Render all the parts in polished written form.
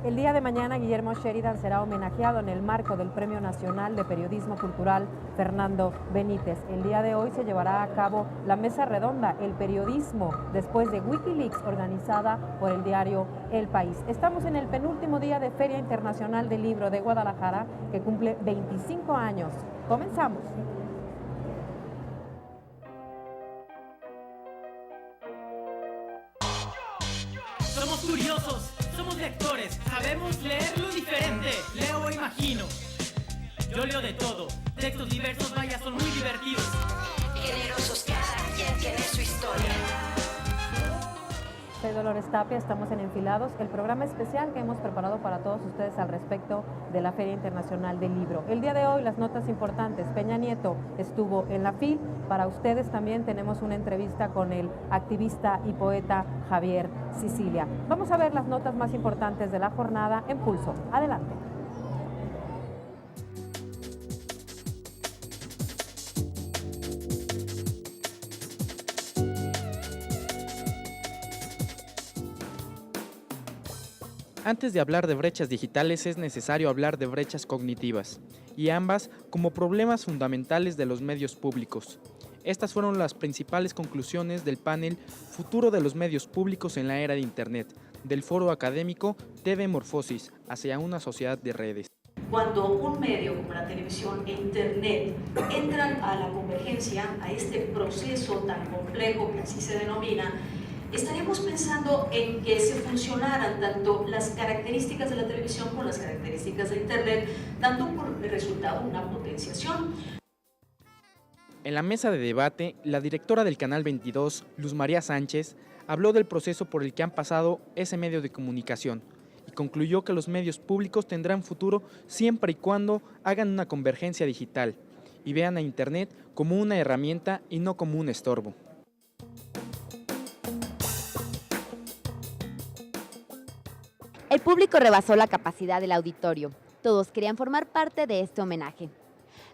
El día de mañana, Guillermo Sheridan será homenajeado en el marco del Premio Nacional de Periodismo Cultural Fernando Benítez. El día de hoy se llevará a cabo la mesa redonda, el periodismo después de Wikileaks, organizada por el diario El País. Estamos en el penúltimo día de Feria Internacional del Libro de Guadalajara, que cumple 25 años. Comenzamos. Somos curiosos, somos lectores, sabemos leer lo diferente. Leo e imagino, yo leo de todo. Textos diversos, vaya, son muy divertidos. Generosos, cada quien tiene su historia. Soy Dolores Tapia, estamos en Enfilados, el programa especial que hemos preparado para todos ustedes al respecto de la Feria Internacional del Libro. El día de hoy, las notas importantes. Peña Nieto estuvo en la FIL. Para ustedes también tenemos una entrevista con el activista y poeta Javier Sicilia. Vamos a ver las notas más importantes de la jornada en Pulso. Adelante. Antes de hablar de brechas digitales es necesario hablar de brechas cognitivas, y ambas como problemas fundamentales de los medios públicos. Estas fueron las principales conclusiones del panel Futuro de los medios públicos en la era de Internet, del foro académico TV Morfosis, hacia una sociedad de redes. Cuando un medio como la televisión e Internet entran a la convergencia, a este proceso tan complejo que así se denomina, estaríamos pensando en que se funcionaran tanto las características de la televisión como las características de Internet, dando por resultado una potenciación. En la mesa de debate, la directora del Canal 22, Luz María Sánchez, habló del proceso por el que han pasado ese medio de comunicación y concluyó que los medios públicos tendrán futuro siempre y cuando hagan una convergencia digital y vean a Internet como una herramienta y no como un estorbo. El público rebasó la capacidad del auditorio. Todos querían formar parte de este homenaje.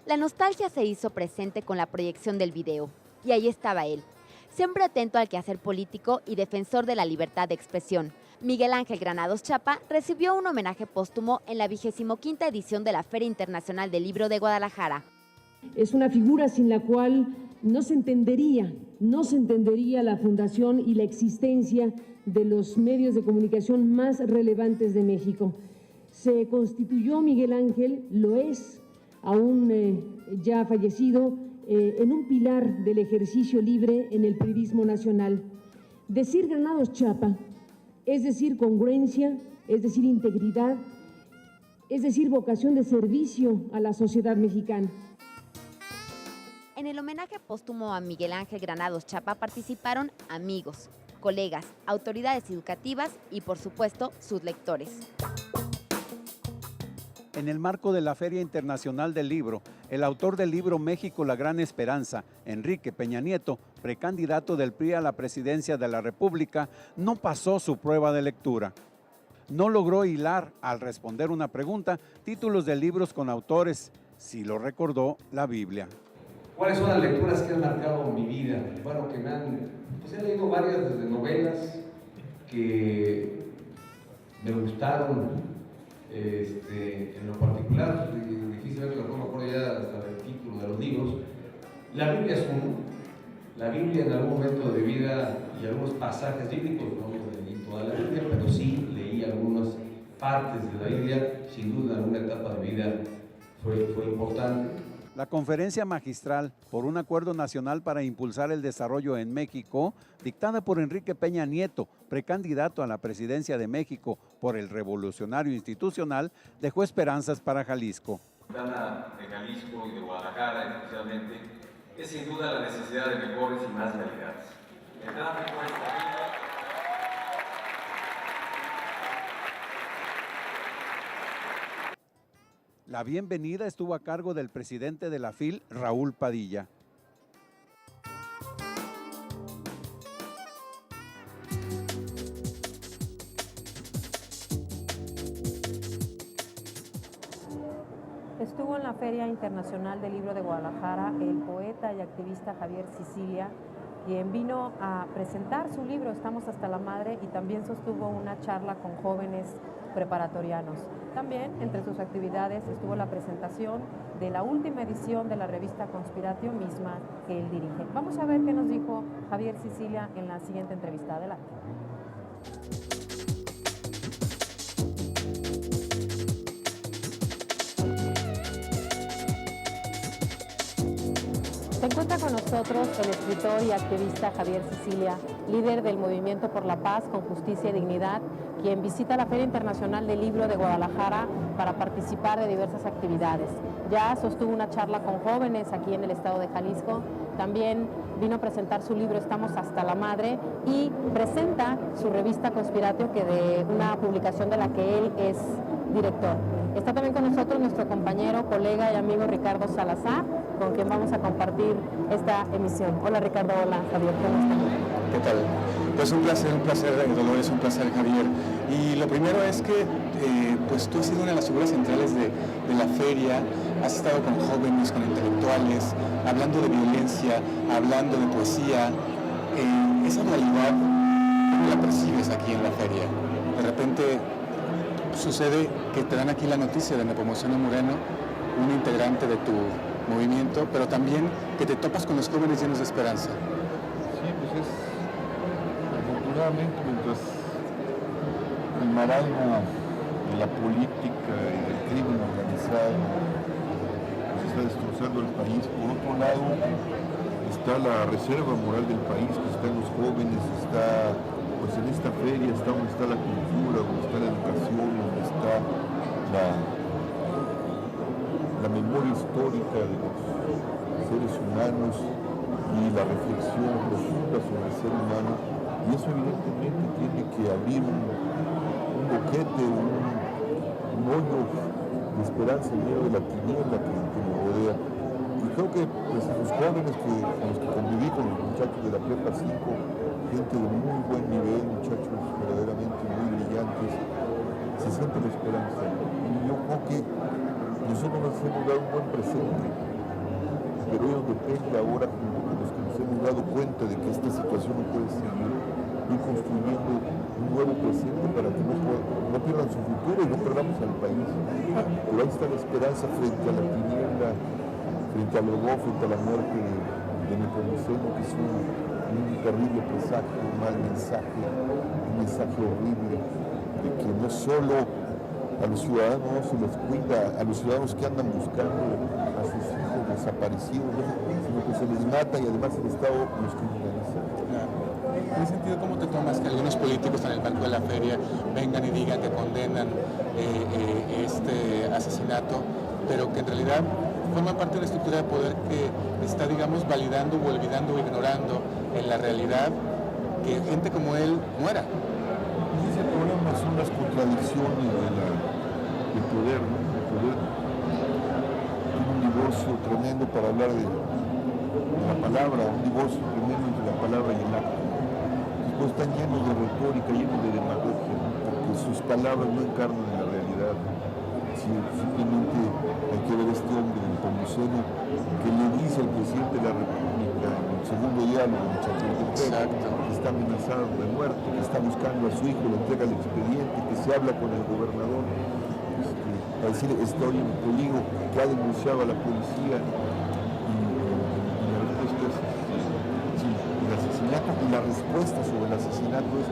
La nostalgia se hizo presente con la proyección del video. Y ahí estaba él, siempre atento al quehacer político y defensor de la libertad de expresión. Miguel Ángel Granados Chapa recibió un homenaje póstumo en la 25ª edición de la Feria Internacional del Libro de Guadalajara. Es una figura sin la cual no se entendería la fundación y la existencia de los medios de comunicación más relevantes de México. Se constituyó Miguel Ángel, lo es, aún ya fallecido, en un pilar del ejercicio libre en el periodismo nacional. Decir Granados Chapa es decir congruencia, es decir integridad, es decir vocación de servicio a la sociedad mexicana. En el homenaje póstumo a Miguel Ángel Granados Chapa participaron amigos, colegas, autoridades educativas y, por supuesto, sus lectores. En el marco de la Feria Internacional del Libro, el autor del libro México, la Gran Esperanza, Enrique Peña Nieto, precandidato del PRI a la presidencia de la República, no pasó su prueba de lectura. No logró hilar, al responder una pregunta, títulos de libros con autores, sí lo recordó la Biblia. ¿Cuáles son las lecturas que han marcado mi vida? Bueno, que he leído varias desde novelas que me gustaron, en lo particular, difícilmente me acuerdo ya hasta el título de los libros. La Biblia es uno. La Biblia en algún momento de vida y algunos pasajes bíblicos, no leí toda la Biblia, pero sí leí algunas partes de la Biblia. Sin duda, en alguna etapa de mi vida fue importante. La conferencia magistral por un acuerdo nacional para impulsar el desarrollo en México, dictada por Enrique Peña Nieto, precandidato a la presidencia de México por el Revolucionario Institucional, dejó esperanzas para Jalisco. De Jalisco y de Guadalajara especialmente, es sin duda la necesidad de mejores y más realidades. El tráfico es terrible. La bienvenida estuvo a cargo del presidente de la FIL, Raúl Padilla. Estuvo en la Feria Internacional del Libro de Guadalajara el poeta y activista Javier Sicilia, quien vino a presentar su libro Estamos hasta la madre, y también sostuvo una charla con jóvenes preparatorianos. También entre sus actividades estuvo la presentación de la última edición de la revista Conspiratio misma que él dirige. Vamos a ver qué nos dijo Javier Sicilia en la siguiente entrevista. Adelante. Se encuentra con nosotros el escritor y activista Javier Sicilia, líder del Movimiento por la Paz con Justicia y Dignidad, quien visita la Feria Internacional del Libro de Guadalajara para participar de diversas actividades. Ya sostuvo una charla con jóvenes aquí en el estado de Jalisco, también vino a presentar su libro Estamos hasta la madre y presenta su revista Conspiratio, que de una publicación de la que él es director. Está también con nosotros nuestro compañero, colega y amigo Ricardo Salazar, con quien vamos a compartir esta emisión. Hola Ricardo, hola Javier, ¿cómo están? ¿Qué tal? Pues un placer, Dolores, un placer, Javier. Y lo primero es que pues tú has sido una de las figuras centrales de la feria, has estado con jóvenes, con intelectuales, hablando de violencia, hablando de poesía. Esa realidad, ¿cómo la percibes aquí en la feria? De repente sucede que te dan aquí la noticia de Nepomuceno Moreno, un integrante de tu movimiento, pero también que te topas con los jóvenes llenos de esperanza. Sí, pues es, afortunadamente, mientras el marasmo de la política y del crimen organizado pues está destrozando el país, por otro lado está la reserva moral del país, que está en los jóvenes, está pues en esta feria, está donde está la cultura, donde está la educación, donde está la memoria histórica de los seres humanos y la reflexión profunda sobre el ser humano, y eso evidentemente tiene que abrir un boquete, un hoyo de esperanza en medio de la tiniebla que nos rodea. Y creo que pues, los jóvenes con los que conviví, con los muchachos de la Prepa 5, gente de muy buen nivel, muchachos verdaderamente muy brillantes, se siente la esperanza. Y yo creo que nosotros nos hemos dado un buen presente, pero ellos depende ahora, junto con los que nos hemos dado cuenta de que esta situación no puede seguir, ir construyendo un nuevo presente para que no pierdan su futuro y no perdamos al país. Pero ahí está la esperanza frente a la tiniebla, frente al horror, frente a la muerte de Nepomuceno, que es un terrible presagio, un mal mensaje, un mensaje horrible, de que no solo a los ciudadanos se les cuida, a los ciudadanos que andan buscando a sus hijos desaparecidos, sino que se les mata y además el Estado los criminaliza. Claro. En ese sentido, ¿cómo te tomas que algunos políticos en el banco de la feria vengan y digan que condenan este asesinato, pero que en realidad forma parte de una estructura de poder que está, digamos, validando o olvidando o ignorando en la realidad que gente como él muera? Ese problema son las contradicciones del poder, ¿no? El poder tiene un divorcio tremendo para hablar de la palabra, un divorcio tremendo entre la palabra y el acto. Después están llenos de retórica, llenos de demagogia, ¿no? Porque sus palabras no encarnan la realidad. Simplemente hay que ver a este hombre, Nepomuceno, que le dice al presidente de la República en el segundo diálogo de Chapultepec, que está amenazado de muerte, que está buscando a su hijo, le entrega el expediente, que se habla con el gobernador, para decir estoy en peligro, que ha denunciado a la policía, y la respuesta es el asesinato, y la respuesta sobre el asesinato es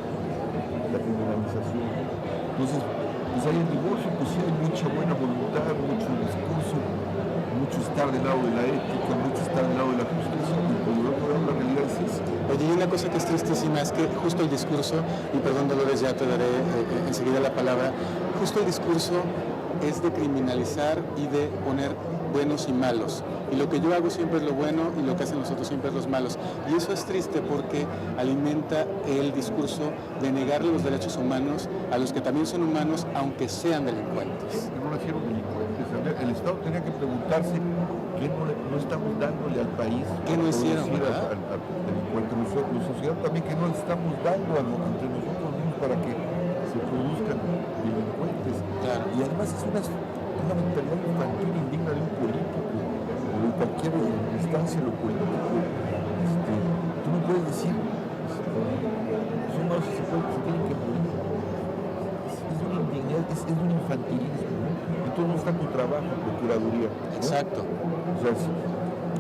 la criminalización. Entonces, pues hay el divorcio, pues sí hay mucha buena voluntad, mucho discurso, mucho estar del lado de la ética, mucho estar del lado de la justicia, y por otro lado la realidad es esa. Oye, y una cosa que es tristísima es que justo el discurso, y perdón Dolores, ya te daré enseguida la palabra, justo el discurso es de criminalizar y de poner buenos y malos. Y lo que yo hago siempre es lo bueno y lo que hacen los otros siempre es los malos. Y eso es triste porque alimenta el discurso de negarle los derechos humanos a los que también son humanos, aunque sean delincuentes. Que no nacieron delincuentes. El Estado tenía que preguntarse qué no estamos dándole al país. ¿Qué no hicieron, verdad? Al delincuente. La sociedad también que no le estamos dando entre nosotros mismos para que se produzcan delincuentes. Claro. Y además es una Es la mentalidad infantil indigna de un político o de cualquier instancia de lo político. Tú no puedes decir, son malos que se tienen que morir. Es una indignidad, es un infantilismo, ¿no? Entonces no está tu trabajo, procuraduría, ¿no? Exacto. O sea,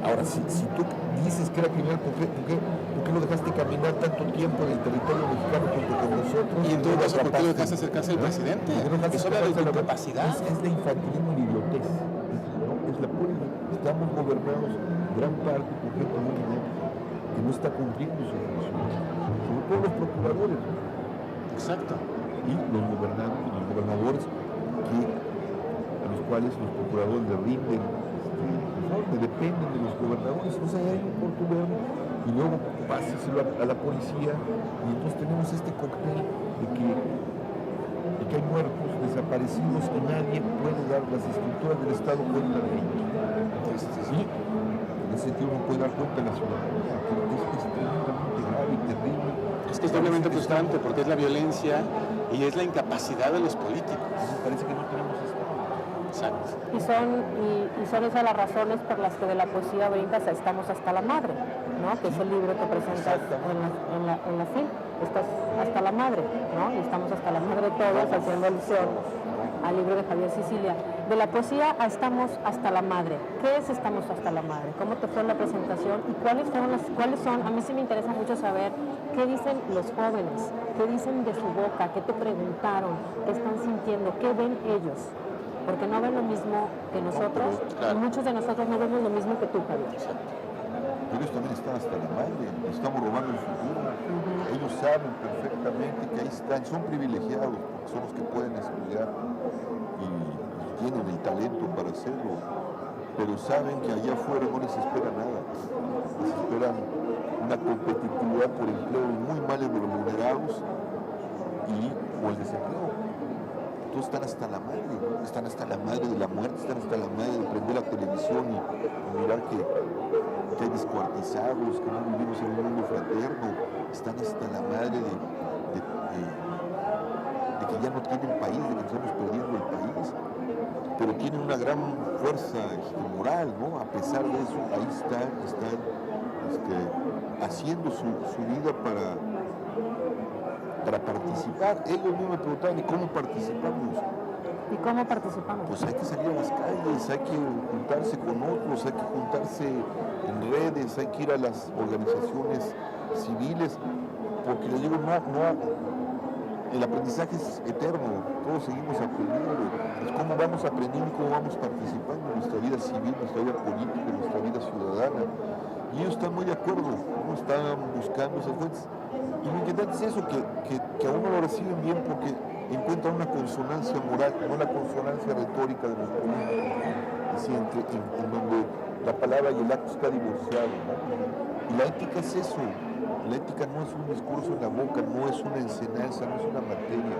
ahora, si tú dices que era criminal, ¿por qué lo dejaste caminar tanto tiempo en el territorio mexicano junto con nosotros? Y en todo caso, ¿por qué lo dejaste acercarse al presidente? Eso habla de tu incapacidad. Es la infantilismo y la idiotez, ¿no? Es la pura. Estamos gobernados gran parte por gente muy inepta que no está cumpliendo su función. Sobre todo los procuradores. Exacto. Y los gobernadores a los cuales los procuradores le rinden, dependen de los gobernadores. Entonces ahí hay un portugués y luego pásaselo a la policía y entonces tenemos este cóctel de que hay muertos, desaparecidos y nadie puede dar, las estructuras del Estado cuenta de ellos. Sí, en ese sentido no puede dar cuenta de la ciudadanía. Es tremendamente grave y terrible. Es que es doblemente frustrante porque es la violencia y es la incapacidad de los políticos. Entonces parece que no tenemos Estado. Exacto. Y son esas las razones por las que de la poesía brincas a Estamos hasta la madre, ¿no? Que es el libro que presentas en la FIL. Estás hasta la madre, ¿no? Y estamos hasta la madre todos haciendo alusión al libro de Javier Sicilia. De la poesía a Estamos hasta la madre. ¿Qué es Estamos hasta la madre? ¿Cómo te fue la presentación? ¿Y cuáles son? A mí sí me interesa mucho saber qué dicen los jóvenes, qué dicen de su boca, qué te preguntaron, qué están sintiendo, qué ven ellos. Porque no ven lo mismo que nosotros, y muchos de nosotros no vemos lo mismo que tú, Javier. Ellos también están hasta la madre, estamos robando el futuro. Ellos saben perfectamente que ahí están, son privilegiados, porque son los que pueden estudiar y tienen el talento para hacerlo, pero saben que allá afuera no les espera nada. Les esperan una competitividad por empleos muy mal remunerados o el desempleo. Entonces están hasta la madre, ¿no? Están hasta la madre de la muerte, están hasta la madre de prender la televisión y mirar que hay descuartizados, que no vivimos en un mundo fraterno. Están hasta la madre de que ya no tienen país, de que estamos perdiendo el país. Pero tienen una gran fuerza moral, ¿no? A pesar de eso, ahí están haciendo su vida para participar. Ellos mismos me preguntaban, ¿y cómo participamos? ¿Y cómo participamos? Pues hay que salir a las calles, hay que juntarse con otros, hay que juntarse en redes, hay que ir a las organizaciones civiles, porque les digo, el aprendizaje es eterno, todos seguimos aprendiendo. Es cómo vamos aprendiendo y cómo vamos participando en nuestra vida civil, nuestra vida política, nuestra vida ciudadana. Y ellos están muy de acuerdo, ¿no? Están buscando esas fuentes. Y lo interesante es eso, que a uno lo reciben bien porque encuentran una consonancia moral, no la consonancia retórica de los políticos, en donde la palabra y el acto está divorciado, ¿no? Y la ética es eso, la ética no es un discurso en la boca, no es una enseñanza, no es una materia,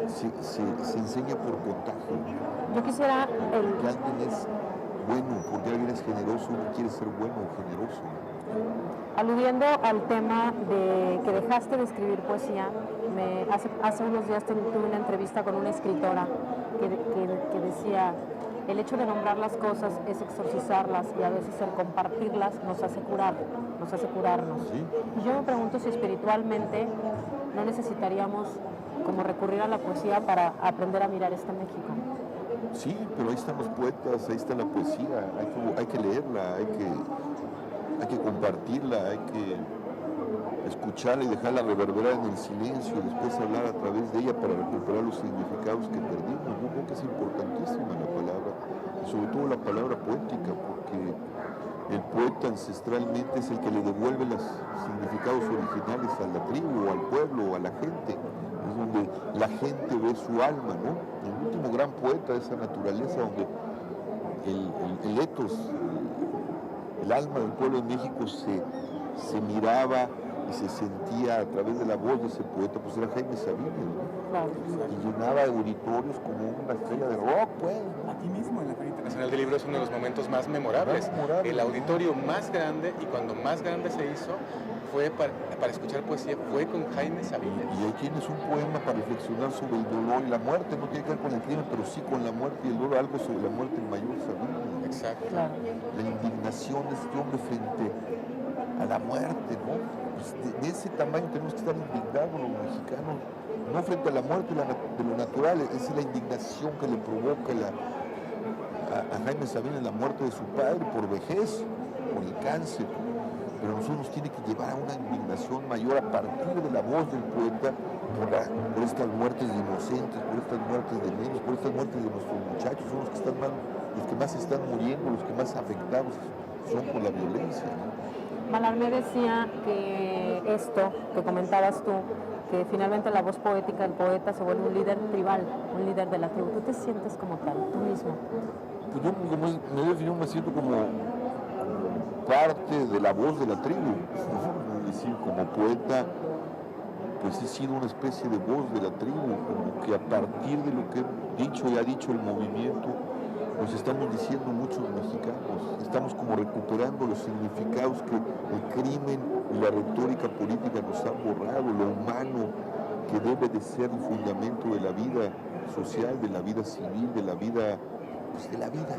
se enseña por contagio. Yo quisiera... Porque alguien es bueno, porque alguien es generoso, uno quiere ser bueno o generoso. Aludiendo al tema de que dejaste de escribir poesía, hace unos días tuve una entrevista con una escritora que decía, el hecho de nombrar las cosas es exorcizarlas y a veces el compartirlas nos hace curarnos. ¿Sí? Y yo me pregunto si espiritualmente no necesitaríamos como recurrir a la poesía para aprender a mirar este México. Sí, pero ahí están los poetas, ahí está la poesía, hay que leerla, hay que compartirla, hay que escucharla y dejarla reverberar en el silencio y después hablar a través de ella para recuperar los significados que perdimos. Yo creo que es importantísima la palabra, y sobre todo la palabra poética, porque el poeta ancestralmente es el que le devuelve los significados originales a la tribu, o al pueblo, o a la gente. Es donde la gente ve su alma, ¿no? El último gran poeta de esa naturaleza, donde el etos, el alma del pueblo de México se miraba y se sentía a través de la voz de ese poeta, pues era Jaime Sabines, ¿no? y llenaba auditorios como una estrella de rock, pues. Aquí mismo en la Feria Internacional del Libro es uno de los momentos más memorables. El auditorio más grande, y cuando más grande se hizo, fue para escuchar poesía, fue con Jaime Sabina. Y ahí tienes un poema para reflexionar sobre el dolor y la muerte, no tiene que ver con el crimen, pero sí con la muerte y el dolor, algo sobre la muerte del mayor Sabina. Exacto. Claro. La indignación de este hombre frente a la muerte, ¿no? Pues de ese tamaño tenemos que estar indignados los mexicanos, no frente a la muerte de lo natural, es la indignación que le provoca a Jaime Sabina la muerte de su padre por vejez, por el cáncer. Pero nosotros nos tiene que llevar a una indignación mayor a partir de la voz del poeta por estas muertes de inocentes, por estas muertes de niños, por estas muertes de nuestros muchachos, son los que más están muriendo, los que más afectados son por la violencia, ¿no? Mallarmé decía que esto que comentabas tú, que finalmente la voz poética del poeta se vuelve un líder tribal, un líder de la tribu. ¿Tú te sientes como tal, tú mismo? Pues yo me siento como parte de la voz de la tribu, ¿no? Es decir, como poeta, pues he sido una especie de voz de la tribu, como que a partir de lo que he dicho y ha dicho el movimiento, nos estamos diciendo muchos mexicanos, estamos como recuperando los significados que el crimen y la retórica política nos han borrado, lo humano que debe de ser el fundamento de la vida social, de la vida civil, de la vida, pues de la vida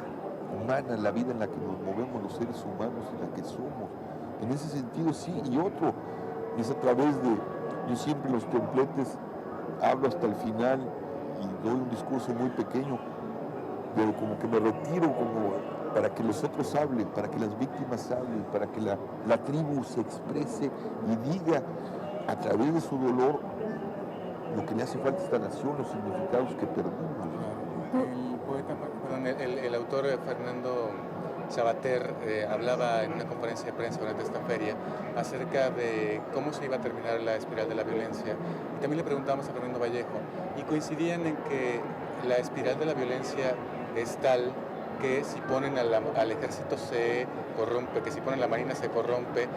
humana, la vida en la que nos movemos los seres humanos, en la que somos. En ese sentido sí, y otro, es a través de, yo siempre en los templetes hablo hasta el final y doy un discurso muy pequeño, pero como que me retiro como para que los otros hablen, para que las víctimas hablen, para que la tribu se exprese y diga a través de su dolor lo que le hace falta a esta nación, los significados que perdimos. El poeta, perdón, el autor Fernando Sabater hablaba en una conferencia de prensa durante esta feria acerca de cómo se iba a terminar la espiral de la violencia. Y también le preguntamos a Fernando Vallejo y coincidían en que la espiral de la violencia es tal que si ponen al ejército se corrompe, que si ponen la marina se corrompe.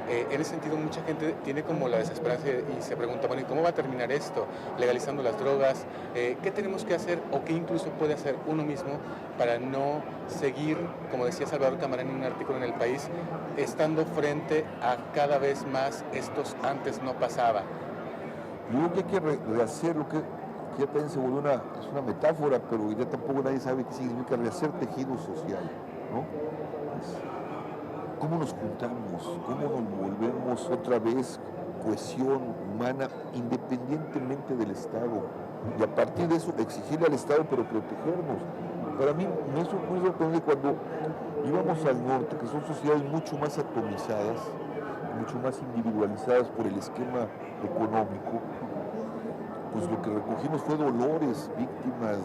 En ese sentido mucha gente tiene como la desesperanza y se pregunta, bueno, ¿y cómo va a terminar esto? Legalizando las drogas, ¿qué tenemos que hacer o qué incluso puede hacer uno mismo para no seguir, como decía Salvador Camarán en un artículo en El País, estando frente a cada vez más estos antes no pasaba? Yo creo que hay que rehacer lo que ya también se volvió es una metáfora, pero ya tampoco nadie sabe qué significa rehacer tejido social, ¿no? ¿Cómo nos juntamos? ¿Cómo nos volvemos otra vez cohesión humana independientemente del Estado? Y a partir de eso exigirle al Estado, pero protegernos. Para mí me es muy sorprendente cuando íbamos al norte, que son sociedades mucho más atomizadas, mucho más individualizadas por el esquema económico, pues lo que recogimos fue dolores, víctimas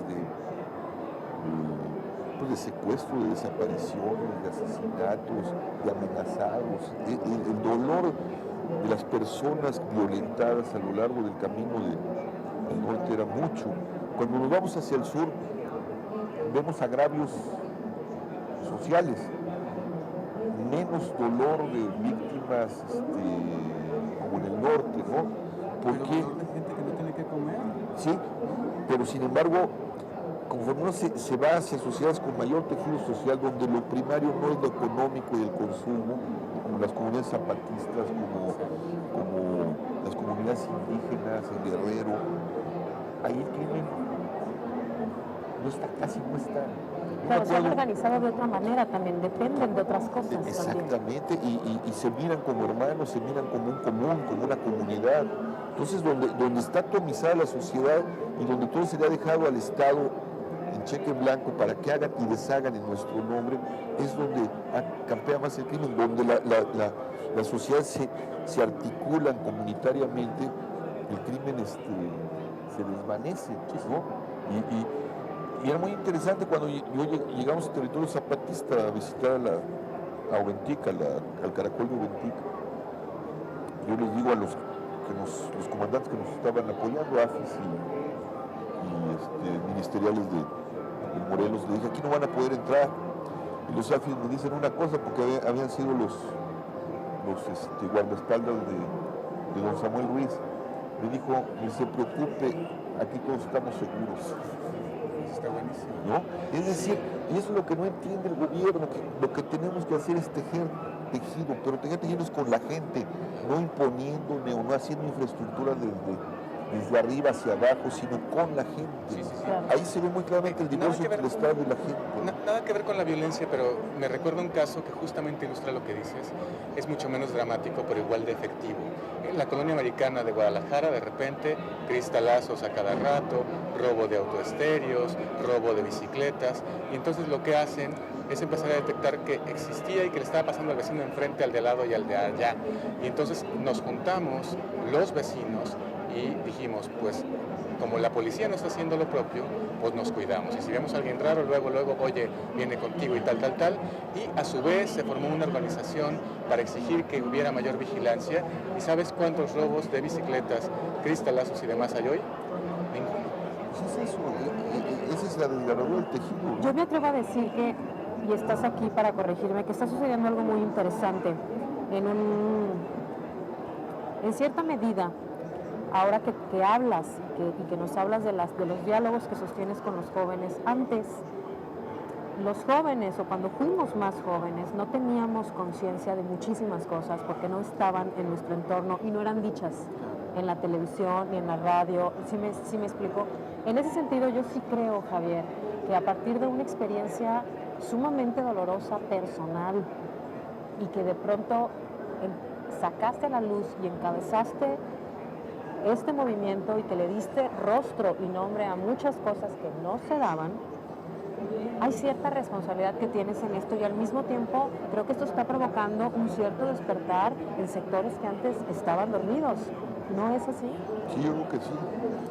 de secuestro, de desapariciones, de asesinatos, de amenazados. El dolor de las personas violentadas a lo largo del camino del norte era mucho. Cuando nos vamos hacia el sur, vemos agravios sociales, menos dolor de víctimas como en el norte, ¿no? Porque gente que no tiene que comer. Sí, pero sin embargo, conforme uno se va hacia sociedades con mayor tejido social, donde lo primario no es lo económico y el consumo, como las comunidades zapatistas, como las comunidades indígenas, el Guerrero, ahí el crimen casi no está. Claro, se han organizado de otra manera también, dependen de otras cosas. Exactamente, y se miran como hermanos, se miran como un común, como una comunidad. Entonces, donde está atomizada la sociedad y donde todo se le ha dejado al Estado en cheque blanco para que hagan y deshagan en nuestro nombre, es donde campea más el crimen, donde la sociedad se articulan comunitariamente, el crimen se desvanece, ¿no? Y era muy interesante cuando llegamos al territorio zapatista a visitar a Oventica, al caracol de Oventica. Yo les digo a los comandantes que nos estaban apoyando, AFIS y ministeriales de Morelos, les dije, aquí no van a poder entrar. Y los AFIS me dicen una cosa, porque habían sido los guardaespaldas de don Samuel Ruiz. Me dijo, ni se preocupe, aquí todos estamos seguros. Está buenísimo. ¿No? Es decir, y eso es lo que no entiende el gobierno, que lo que tenemos que hacer es tejer tejido, pero tejer tejido es con la gente, no imponiéndole o no haciendo infraestructura desde arriba hacia abajo, sino con la gente. Sí. Ahí se ve muy claramente el divorcio entre el Estado y la gente. Nada que ver con la violencia, pero me recuerda un caso que justamente ilustra lo que dices. Es mucho menos dramático, pero igual de efectivo. En la colonia americana de Guadalajara, de repente, cristalazos a cada rato, robo de autoestéreos, robo de bicicletas, y entonces lo que hacen es empezar a detectar que existía y que le estaba pasando al vecino de enfrente, al de al lado y al de allá. Y entonces nos juntamos los vecinos y dijimos, pues, como la policía no está haciendo lo propio, pues nos cuidamos. Y si vemos a alguien raro, luego, oye, viene contigo y tal. Y a su vez se formó una organización para exigir que hubiera mayor vigilancia. ¿Y sabes cuántos robos de bicicletas, cristalazos y demás hay hoy? Ninguno. Pues es eso, esa es la desgarradura del tejido. Yo me atrevo a decir que, y estás aquí para corregirme, que está sucediendo algo muy interesante. En cierta medida, ahora que hablas y que nos hablas de los diálogos que sostienes con los jóvenes, antes los jóvenes o cuando fuimos más jóvenes no teníamos conciencia de muchísimas cosas porque no estaban en nuestro entorno y no eran dichas en la televisión ni en la radio. ¿Sí me explico? En ese sentido yo sí creo, Javier, que a partir de una experiencia sumamente dolorosa, personal, y que de pronto sacaste a la luz y encabezaste este movimiento y que le diste rostro y nombre a muchas cosas que no se daban, hay cierta responsabilidad que tienes en esto y al mismo tiempo creo que esto está provocando un cierto despertar en sectores que antes estaban dormidos. ¿No es así? Sí, yo creo que sí.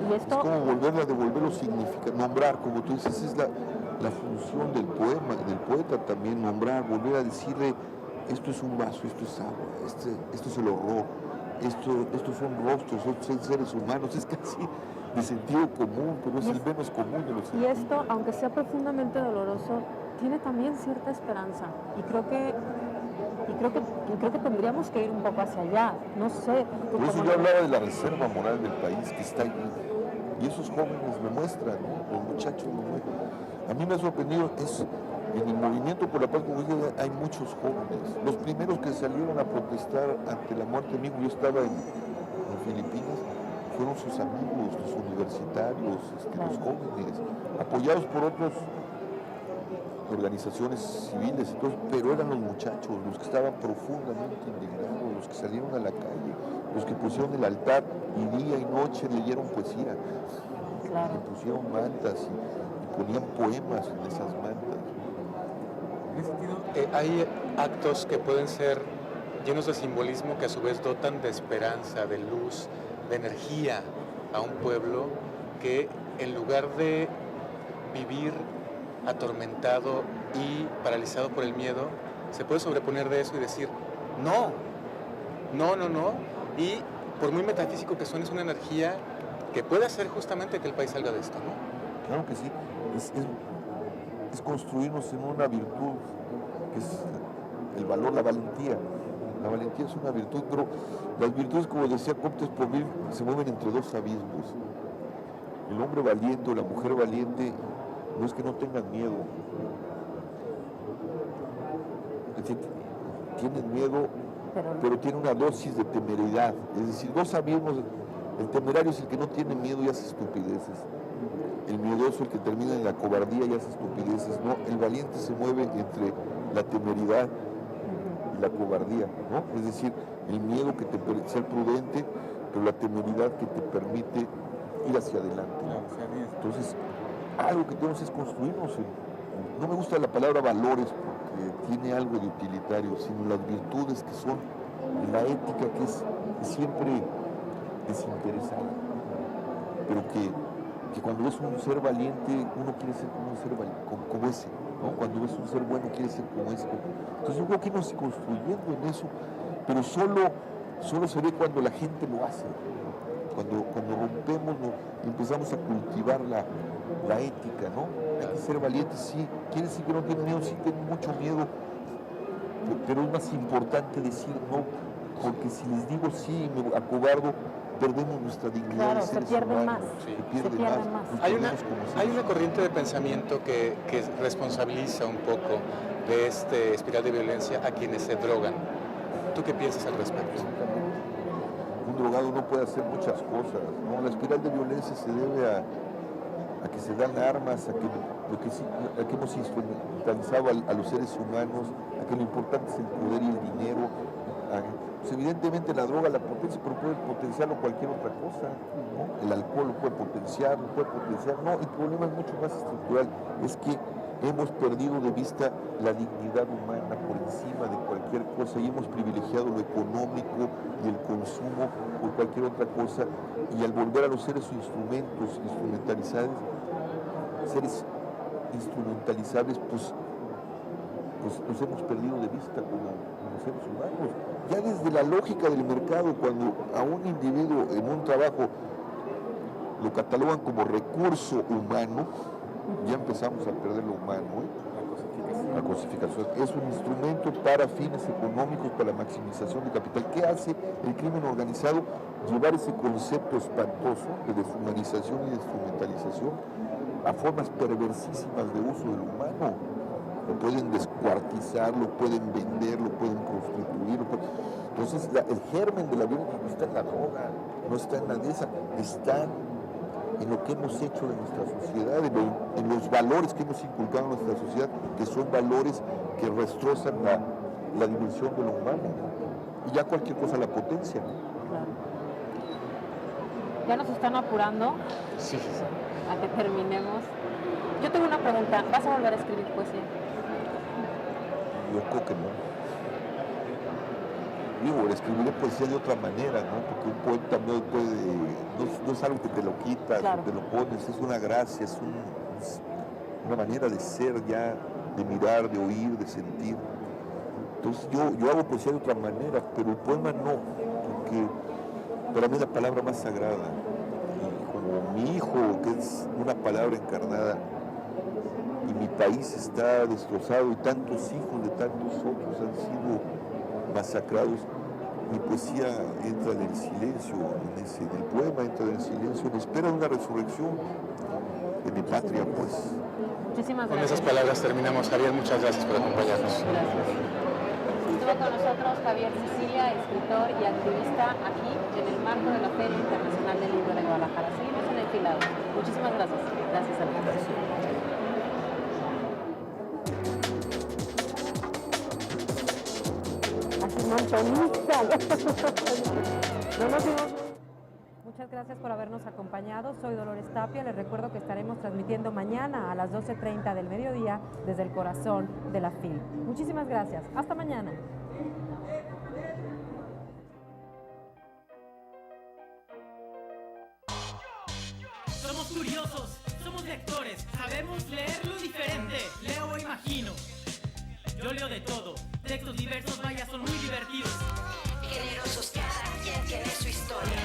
Y esto... Es como volverle a devolver los significados, nombrar, como tú dices, es la función del poema, del poeta también, nombrar, volver a decirle, esto es un vaso, esto es agua, esto es el horror, estos son rostros, son seres humanos, es casi de sentido común, pero es el menos común de los sentidos. Y esto, aunque sea profundamente doloroso, tiene también cierta esperanza. Y creo que tendríamos que ir un poco hacia allá. No sé. Por eso yo hablaba de la reserva moral del país que está ahí. Y esos jóvenes me muestran, ¿no? Los muchachos me muestran. A mí me ha sorprendido, en el movimiento por la paz, como dije, hay muchos jóvenes. Los primeros que salieron a protestar ante la muerte de mi hijo, yo estaba en Filipinas, fueron sus amigos, los universitarios, los jóvenes, apoyados por otras organizaciones civiles, pero eran los muchachos, los que estaban profundamente indignados, los que salieron a la calle, los que pusieron el altar y día y noche leyeron poesía, que pusieron mantas y ponían poemas en esas mantas. En ese sentido, hay actos que pueden ser llenos de simbolismo que a su vez dotan de esperanza, de luz, de energía a un pueblo que en lugar de vivir atormentado y paralizado por el miedo, se puede sobreponer de eso y decir, no, y por muy metafísico que suene, es una energía que puede hacer justamente que el país salga de esto, ¿no? Claro que sí, es construirnos en una virtud que es el valor, la valentía. La valentía es una virtud, pero las virtudes, como decía Comtes Pomil, se mueven entre dos abismos. El hombre valiente o la mujer valiente no es que no tengan miedo. Tienen miedo, pero tienen una dosis de temeridad. Es decir, dos abismos. El temerario es el que no tiene miedo y hace estupideces. El miedoso, el que termina en la cobardía y hace estupideces. No, el valiente se mueve entre la temeridad y la cobardía, ¿no? Es decir, el miedo que te permite ser prudente, pero la temeridad que te permite ir hacia adelante. Entonces, algo que tenemos es construirnos. No me gusta la palabra valores porque tiene algo de utilitario, sino las virtudes que son la ética que es siempre desinteresada, pero que cuando ves un ser valiente, uno quiere ser como un ser valiente, como ese, ¿no? Cuando ves un ser bueno, quiere ser como ese. Entonces yo creo que nos construyendo en eso, pero solo se ve cuando la gente lo hace, cuando rompemos y empezamos a cultivar la ética, ¿no? Hay que ser valientes, sí, quiere decir que no tiene miedo, sí tiene mucho miedo, pero es más importante decir no, porque si les digo sí, me acobardo, perdemos nuestra dignidad. Claro, de se seres pierden humanos. más. Se Se pierde pierden más. más. Nos Hay perdemos como seres una humanos. corriente de pensamiento que responsabiliza un poco de este espiral de violencia a quienes se drogan. ¿Tú qué piensas al respecto? Un drogado no puede hacer muchas cosas, ¿no? La espiral de violencia se debe a que se dan armas, a que hemos instrumentalizado a los seres humanos, a que lo importante es el poder y el dinero. Pues evidentemente la droga la potencia, pero puede potenciarlo cualquier otra cosa, ¿no? El alcohol lo puede potenciar, no, el problema es mucho más estructural, es que hemos perdido de vista la dignidad humana por encima de cualquier cosa y hemos privilegiado lo económico y el consumo por cualquier otra cosa, y al volver a los seres instrumentalizables, pues nos hemos perdido de vista como seres humanos. Ya desde la lógica del mercado, cuando a un individuo en un trabajo lo catalogan como recurso humano, ya empezamos a perder lo humano, La cosificación es un instrumento para fines económicos, para la maximización de capital. ¿Qué hace el crimen organizado? Llevar ese concepto espantoso de deshumanización y de instrumentalización a formas perversísimas de uso del humano. Lo pueden descuartizar, lo pueden vender, lo pueden prostituir. Entonces, el germen de la violencia no está en la droga, no está en la de esa, está en lo que hemos hecho de nuestra sociedad, en los valores que hemos inculcado en nuestra sociedad, que son valores que destrozan la dimensión de lo humano. Y ya cualquier cosa la potencia, ¿no? Claro. Ya nos están apurando Sí. a que terminemos. Yo tengo una pregunta. ¿Vas a volver a escribir poesía? Yo creo que no. Digo, escribiré poesía de otra manera, ¿no? Porque un poeta no es algo que te lo quitas, Claro. te lo pones, es una gracia, es una manera de ser ya, de mirar, de oír, de sentir. Entonces yo hago poesía de otra manera, pero el poema no, porque para mí es la palabra más sagrada. Y como mi hijo, que es una palabra encarnada, y mi país está destrozado y tantos hijos de tantos otros han sido masacrados, mi poesía entra en el silencio, en el poema entra en el silencio, en espera de una resurrección de mi patria, pues. Muchísimas Con gracias. esas palabras terminamos. Javier, muchas gracias por acompañarnos. Gracias. Estuvo con nosotros Javier Sicilia, escritor y activista aquí en el marco de la Feria Internacional del Libro de Guadalajara. Seguimos en el filado. Muchísimas gracias. Gracias a Muchas gracias por habernos acompañado. Soy Dolores Tapia. Les recuerdo que estaremos transmitiendo mañana a las 12:30 del mediodía desde el corazón de la FIL. Muchísimas gracias. Hasta mañana. Somos curiosos, somos lectores, sabemos leer lo diferente. Leo o imagino. Yo leo de todo. Textos diversos, vaya, son muy divertidos. Generosos, cada quien tiene su historia.